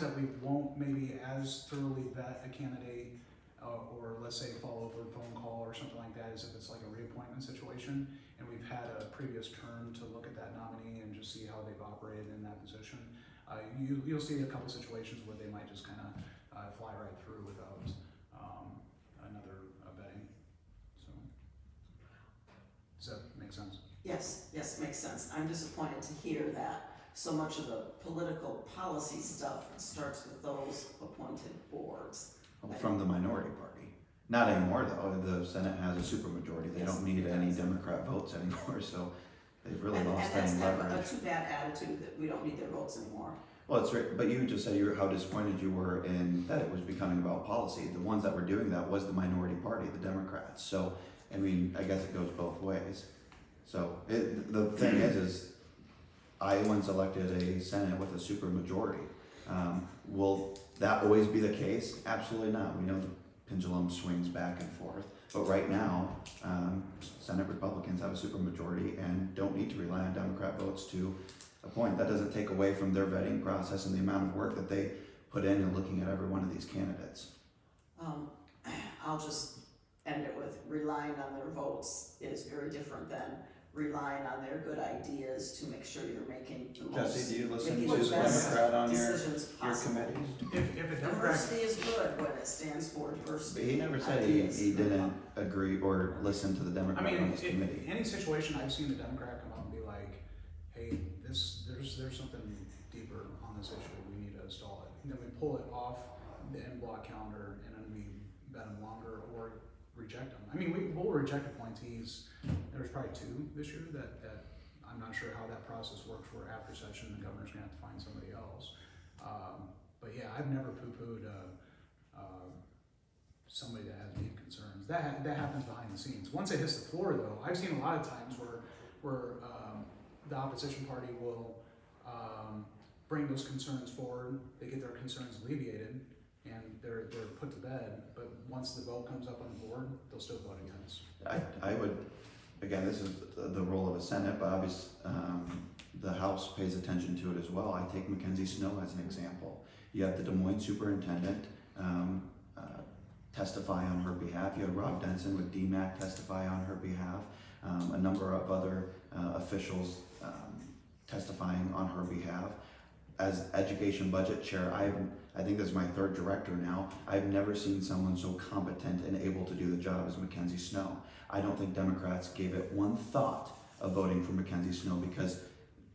Speaker 3: that we won't maybe as thoroughly vet a candidate or let's say follow up with a phone call or something like that is if it's like a reappointment situation and we've had a previous term to look at that nominee and just see how they've operated in that position. You'll see a couple situations where they might just kind of fly right through without another vetting. So, does that make sense?
Speaker 8: Yes, makes sense. I'm disappointed to hear that so much of the political policy stuff starts with those appointed boards.
Speaker 4: From the minority party. Not anymore though, the Senate has a supermajority, they
Speaker 8: Yes,
Speaker 4: don't need
Speaker 8: it
Speaker 4: any
Speaker 8: does.
Speaker 4: Democrat votes anymore, so they've really
Speaker 8: And
Speaker 4: lost
Speaker 8: that's
Speaker 4: any
Speaker 8: kind of a
Speaker 4: leverage.
Speaker 8: too bad attitude that we don't need their votes anymore.
Speaker 4: Well, it's right, but you just said how disappointed you were in that it was becoming about policy. The ones that were doing that was the minority party, the Democrats. So, I mean, I guess it goes both ways. So, the thing is Iowans elected a Senate with a supermajority. Will that always be the case? Absolutely not. We know the pendulum swings back and forth. But right now, Senate Republicans have a supermajority and don't need to rely on Democrat votes to appoint. That doesn't take away from their vetting process and the amount of work that they put in looking at every one of these candidates.
Speaker 8: I'll just end it with relying on their votes is very different than relying on their good ideas to make sure you're making the most.
Speaker 4: Jesse, do you listen
Speaker 8: making
Speaker 4: to
Speaker 8: the
Speaker 4: the
Speaker 8: best
Speaker 4: Democrat on your
Speaker 8: decisions possible.
Speaker 4: committees?
Speaker 3: If a Democrat,
Speaker 8: Diversity is good when it stands for
Speaker 4: But
Speaker 8: diversity.
Speaker 4: he never said he didn't agree or listen to the
Speaker 3: I
Speaker 4: Democrat
Speaker 3: mean,
Speaker 4: on his committee.
Speaker 3: any situation I've seen a Democrat come up and be like, hey, there's something deeper on this issue, we need to install it. And then we pull it off the end block calendar and then we vet them longer or reject them. I mean, we'll reject appointees. There's probably 2 this year that I'm not sure how that process works for after session. The governor's gonna have to find somebody else. But yeah, I've never poo-pooed somebody that has deep concerns. That happens behind the scenes. Once it hits the floor though, I've seen a lot of times where the opposition party will bring those concerns forward, they get their concerns alleviated, and they're put to bed, but once the vote comes up on the board, they'll still vote against.
Speaker 4: I would, again, this is the role of a Senate, but obviously the House pays attention to it as well. I take Mackenzie Snow as an example. You have the Des Moines superintendent testify on her behalf. You had Rob Denson with DMAC testify on her behalf. A number of other officials testifying on her behalf. As education budget chair, I think this is my 3rd director now. I've never seen someone so competent and able to do the job as Mackenzie Snow. I don't think Democrats gave it one thought of voting for Mackenzie Snow because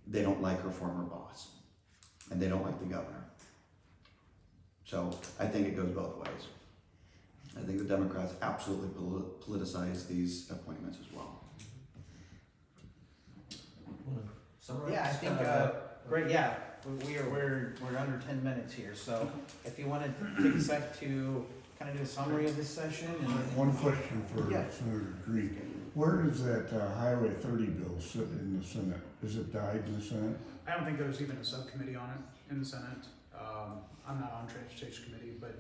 Speaker 4: they don't like her former boss and they don't like the governor. So I think it goes both ways. I think the Democrats absolutely politicize these appointments as well.
Speaker 9: Summarize?
Speaker 2: Yeah, I think, great, yeah, we're under 10 minutes here, so if you wanna take a sec to kind of do a summary of this session and.
Speaker 10: One question for
Speaker 2: Yeah.
Speaker 10: Senator Green. Where does that Highway 30 bill sit in the Senate? Is it died in the Senate?
Speaker 3: I don't think there's even a subcommittee on it in the Senate. I'm not on transportation committee, but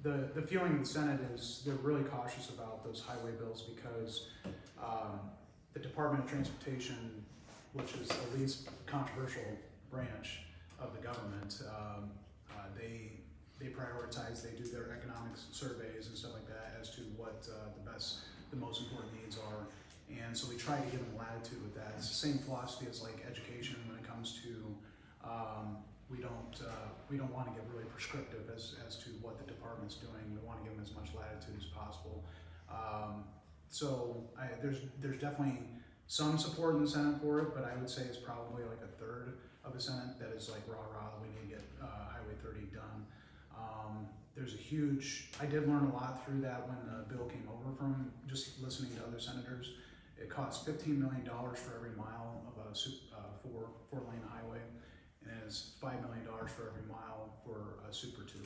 Speaker 3: the feeling in the Senate is they're really cautious about those highway bills because the Department of Transportation, which is the least controversial branch of the government, they prioritize, they do their economics surveys and stuff like that as to what the most important needs are. And so we try to give them latitude with that. It's the same philosophy as like education when it comes to, we don't want to get really prescriptive as to what the department's doing. We want to give them as much latitude as possible. There's definitely some support in the Senate for it, but I would say it's probably like a third of the Senate that is like rah, we need to get Highway 30 done. I did learn a lot through that when the bill came over from just listening to other senators. It costs $15 million for every mile of a four-lane highway, and it's $5 million for every mile for a Super 2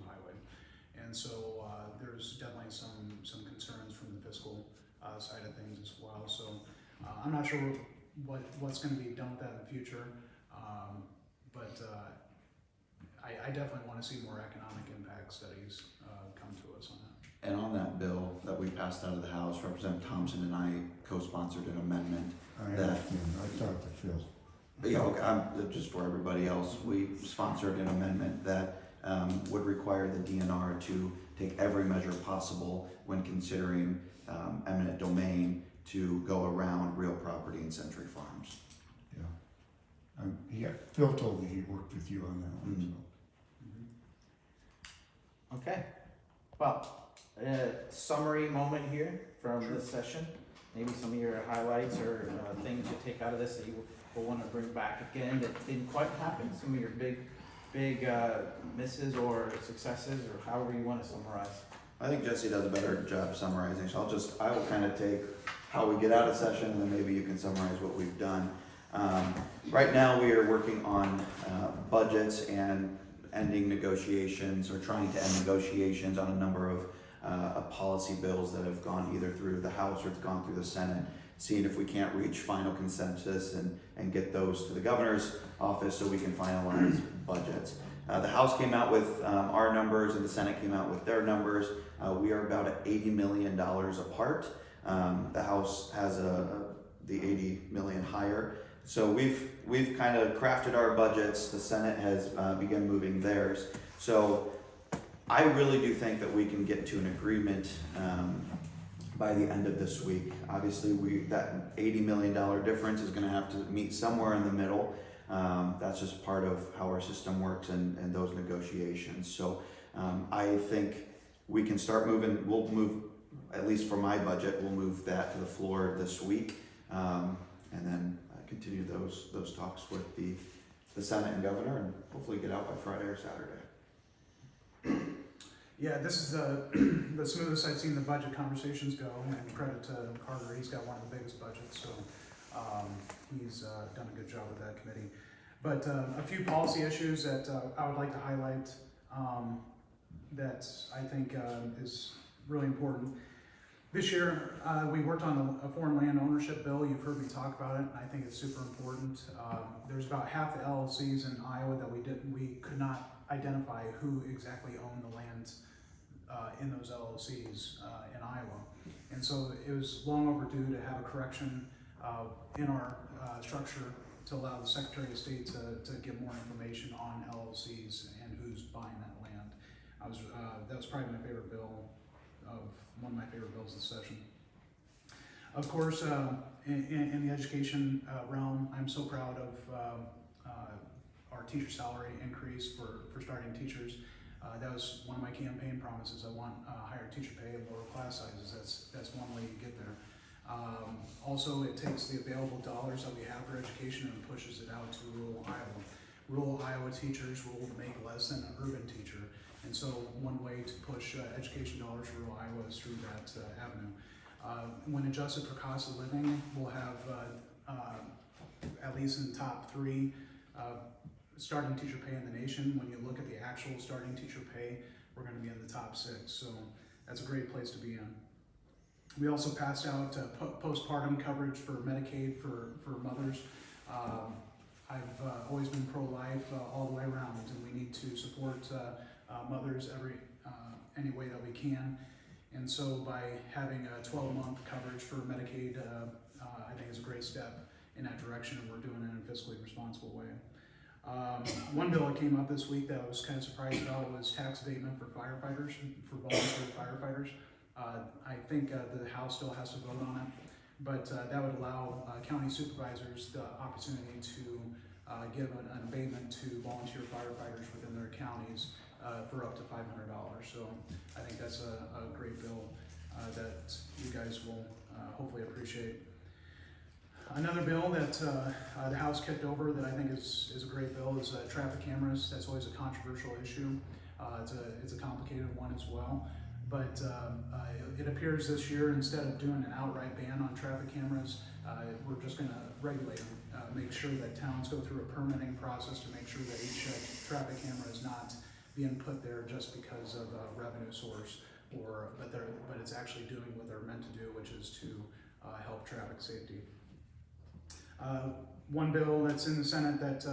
Speaker 3: highway. And so there's definitely some concerns from the fiscal side of things as well. So I'm not sure what's going to be done with that in the future, but I definitely want to see more economic impact studies come to us on that.
Speaker 4: And on that bill that we passed out of the House, Representative Thompson and I co-sponsored an amendment.
Speaker 10: I understand. I talked to Phil.
Speaker 4: Yeah, okay, just for everybody else, we sponsored an amendment that would require the DNR to take every measure possible when considering eminent domain to go around real property and Century Farms.
Speaker 10: Yeah. Phil told me he worked with you on that one.
Speaker 4: Mhm.
Speaker 10: So.
Speaker 2: Okay, well, summary moment here from this session. Maybe some of your highlights or things you take out of this that you will want to bring back again that didn't quite happen. Some of your big misses or successes, or however you want to summarize.
Speaker 4: I think Jesse does a better job summarizing, so I will kind of take how we get out of session and then maybe you can summarize what we've done. Right now we are working on budgets and ending negotiations or trying to end negotiations on a number of policy bills that have gone either through the House or it's gone through the Senate, seeing if we can't reach final consensus and get those to the governor's office so we can finalize budgets. The House came out with our numbers and the Senate came out with their numbers. We are about $80 million apart. The House has the 80 million higher. So we've kind of crafted our budgets. The Senate has begun moving theirs. So I really do think that we can get to an agreement by the end of this week. Obviously, that $80 million difference is going to have to meet somewhere in the middle. That's just part of how our system works and those negotiations. So I think we can start moving. We'll move, at least for my budget, we'll move that to the floor this week, and then continue those talks with the Senate and governor, and hopefully get out by Friday or Saturday.
Speaker 3: Yeah, this is the smoothest I've seen the budget conversations go, and credit to Carter, he's got one of the biggest budgets, so he's done a good job with that committee. But a few policy issues that I would like to highlight that I think is really important. This year, we worked on a foreign land ownership bill. You've heard me talk about it, and I think it's super important. There's about half the LLCs in Iowa that we could not identify who exactly owned the lands in those LLCs in Iowa. And so it was long overdue to have a correction in our structure to allow the Secretary of State to get more information on LLCs and who's buying that land. That was probably my favorite bill, one of my favorite bills this session. Of course, in the education realm, I'm so proud of our teacher salary increase for starting teachers. That was one of my campaign promises. I want higher teacher pay and lower class sizes. That's one way you get there. Also, it takes the available dollars that we have for education and pushes it out to rural Iowa. Rural Iowa teachers will make less than an urban teacher, and so one way to push education dollars for rural Iowa is through that avenue. When adjusted for cost of living, we'll have at least in the top 3 starting teacher pay in the nation. When you look at the actual starting teacher pay, we're going to be in the top 6, so that's a great place to be in. We also passed out postpartum coverage for Medicaid for mothers. I've always been pro-life all the way around, and we need to support mothers any way that we can. And so by having a 12-month coverage for Medicaid, I think is a great step in that direction, and we're doing it in a fiscally responsible way. One bill that came up this week that I was kind of surprised about was tax abatement for firefighters, for volunteer firefighters. I think the House still has to vote on it, but that would allow county supervisors the opportunity to give an abatement to volunteer firefighters within their counties for up to $500. So I think that's a great bill that you guys will hopefully appreciate. Another bill that the House kicked over that I think is a great bill is traffic cameras. That's always a controversial issue. It's a complicated one as well. But it appears this year, instead of doing an outright ban on traffic cameras, we're just going to regulate them, make sure that towns go through a permitting process to make sure that each traffic camera is not being put there just because of a revenue source, but it's actually doing what they're meant to do, which is to help traffic safety. One bill that's in the Senate that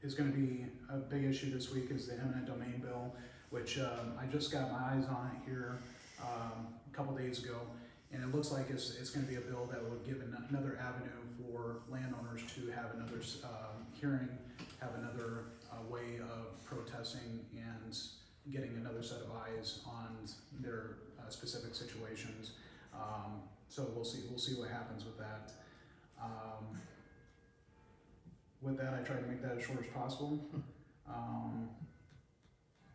Speaker 3: is going to be a big issue this week is the eminent domain bill, which I just got my eyes on it here a couple days ago, and it looks like it's going to be a bill that would give another avenue for landowners to have another hearing, have another way of protesting and getting another set of eyes on their specific situations. So we'll see what happens with that. With that, I tried to make that as short as possible.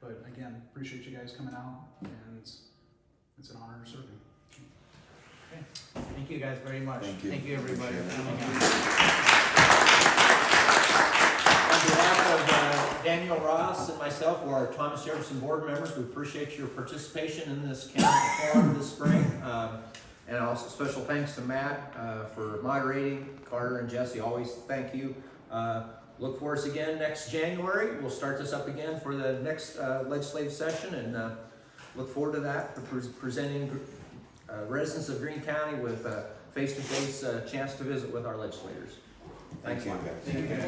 Speaker 3: But again, appreciate you guys coming out, and it's an honor to serve you.
Speaker 2: Okay. Thank you guys very much.
Speaker 4: Thank you.
Speaker 2: Everybody for coming out.
Speaker 1: On behalf of Daniel Ross and myself, or our Thomas Jefferson board members, we appreciate your participation in this county forum this spring. And also special thanks to Matt for moderating. Carter and Jesse, always thank you. Look for us again next January. We'll start this up again for the next legislative session, and look forward to that, presenting residents of Greene County with a face-to-face chance to visit with our legislators.
Speaker 4: Thank you.
Speaker 1: Thank you.